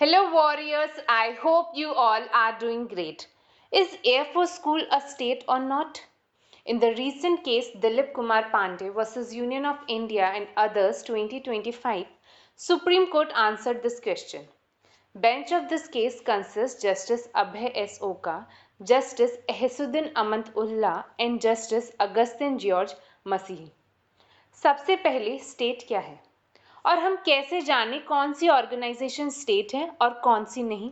Hello warriors, I hope you all are doing great. Is Air Force School a state or not? In the recent case Dilip Kumar Pandey versus Union of India and others 2025, Supreme Court answered this question. Bench of this case consists Justice Abhay S. Oka, Justice Ehsuddin Amant Ullah and Justice Augustine George Masihi. सबसे पहले state क्या है और हम कैसे जाने कौन सी organisation state है और कौन सी नहीं।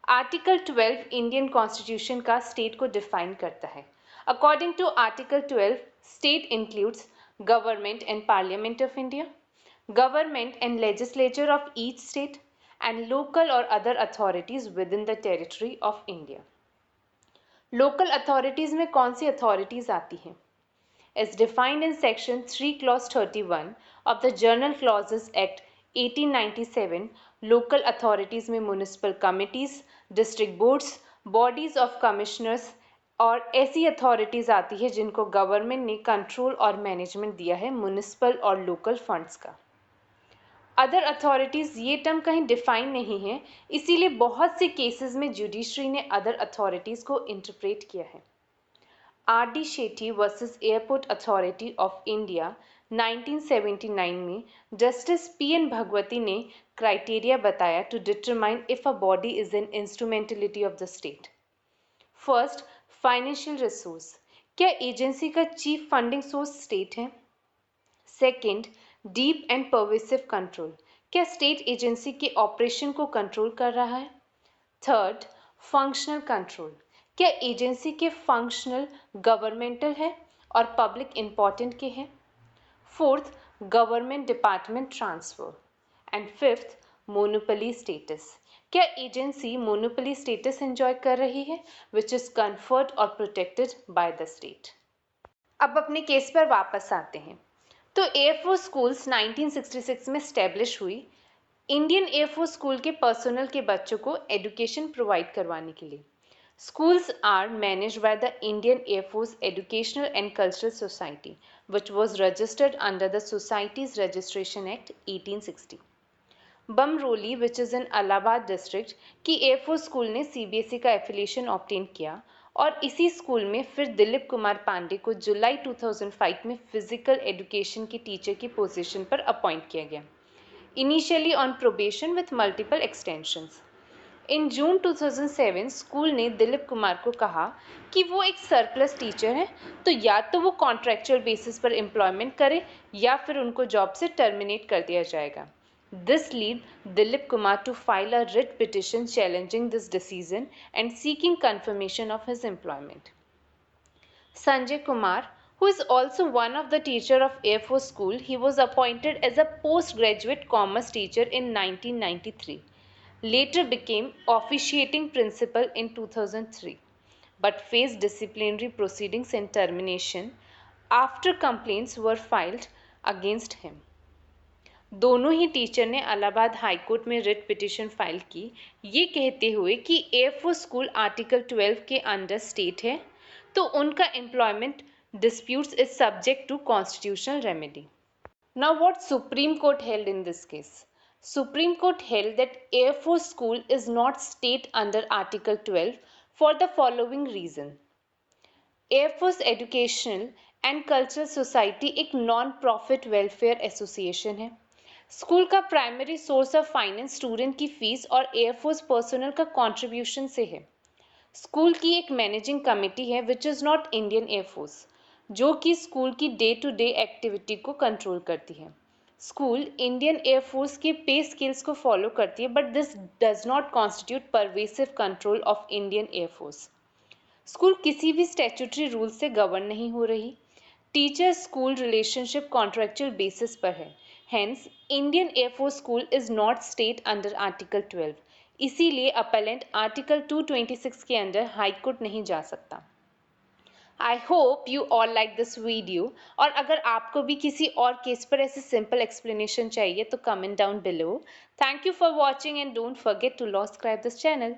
आर्टिकल 12 इंडियन कॉन्स्टिट्यूशन का स्टेट को डिफाइन करता है। According to article 12, state includes government and parliament of India, government and legislature of each state and local or other authorities within the territory of India. Local authorities में कौन सी authorities आती हैं? As defined in Section 3 Clause 31 of the General Clauses Act 1897, local authorities में municipal committees, district boards, bodies of commissioners और ऐसी authorities आती है जिनको गवर्नमेंट ने कंट्रोल और मैनेजमेंट दिया है म्यूनिसिपल और लोकल फंड्स का। अदर अथॉरिटीज़ ये टर्म कहीं डिफाइन नहीं है, इसीलिए बहुत से केसेस में जुडिशरी ने अदर अथॉरिटीज़ को इंटरप्रेट किया है। R D. Shetty versus Airport Authority of India 1979 में जस्टिस पी.एन. भगवती ने क्राइटेरिया बताया to determine if a body is an instrumentality of the state. First, financial resource, क्या एजेंसी का चीफ फंडिंग सोर्स स्टेट है? Second, deep and pervasive control, क्या state agency के operation को control कर रहा है? थर्ड, फंक्शनल कंट्रोल, क्या एजेंसी के फंक्शनल गवर्नमेंटल है और पब्लिक इंपॉर्टेंट के हैं? Fourth, government department transfer and fifth, monopoly status, क्या एजेंसी मोनोपोली स्टेटस एंजॉय कर रही है विच इज कन्फर्ड और प्रोटेक्टेड बाय द स्टेट। अब अपने केस पर वापस आते हैं। तो एयरफोर्स स्कूल्स 1966 में स्टैब्लिश हुई इंडियन एयरफोर्स स्कूल के पर्सनल के बच्चों को एजुकेशन प्रोवाइड करवाने के लिए। Schools are managed by the Indian Air Force Educational and Cultural Society, which was registered under the Societies Registration Act 1860. Bamrauli, which is in Allahabad district, की air force school ने CBSE का affiliation obtain किया और इसी school में फिर दिलीप कुमार पांडे को जुलाई 2005 में फिजिकल एजुकेशन के टीचर की पोजीशन पर अपॉइंट किया गया, initially on probation with multiple extensions. In June 2007 school ने दिलीप कुमार को कहा कि वो एक सरप्लस टीचर हैं, तो या तो वो कॉन्ट्रैक्चुअल बेसिस पर एम्प्लॉयमेंट करे या फिर उनको जॉब से टर्मिनेट कर दिया जाएगा। This lead Dilip Kumar to file a writ petition challenging this decision and seeking confirmation of his employment. Sanjay Kumar, who is also one of the teacher of Air Force School, he was appointed as a postgraduate commerce teacher in 1993. Later became officiating principal in 2003, but faced disciplinary proceedings and termination after complaints were filed against him. दोनों ही teacher ने Allahabad high court में writ petition file की, ये कहते हुए कि air force school article 12 के under state है, तो उनका employment disputes is subject to constitutional remedy. Now what Supreme Court held in this case? Supreme Court held that Air Force School is not state under Article 12 for the following reason. Air Force Educational and Cultural Society एक non profit welfare association है। School का primary source of finance student की fees और air force personal का contribution से है। School की एक मैनेजिंग कमेटी है which is not Indian air force, जो कि स्कूल की डे टू डे एक्टिविटी को कंट्रोल करती है। स्कूल इंडियन एयरफोर्स के पे स्केल्स को फॉलो करती है, but this does not constitute pervasive control of Indian air force. School किसी भी स्टैट्यूटरी रूल से गवर्न नहीं हो रही। Teacher school relationship contractual basis पर है, hence Indian air force school is not state under article 12, इसीलिए अपेलेंट आर्टिकल 226 के अंडर हाई कोर्ट नहीं जा सकता। I hope you all like this video, और अगर आपको भी किसी और केस पर ऐसे सिंपल एक्सप्लेनेशन चाहिए तो comment down below. Thank you for watching and don't forget to subscribe this channel.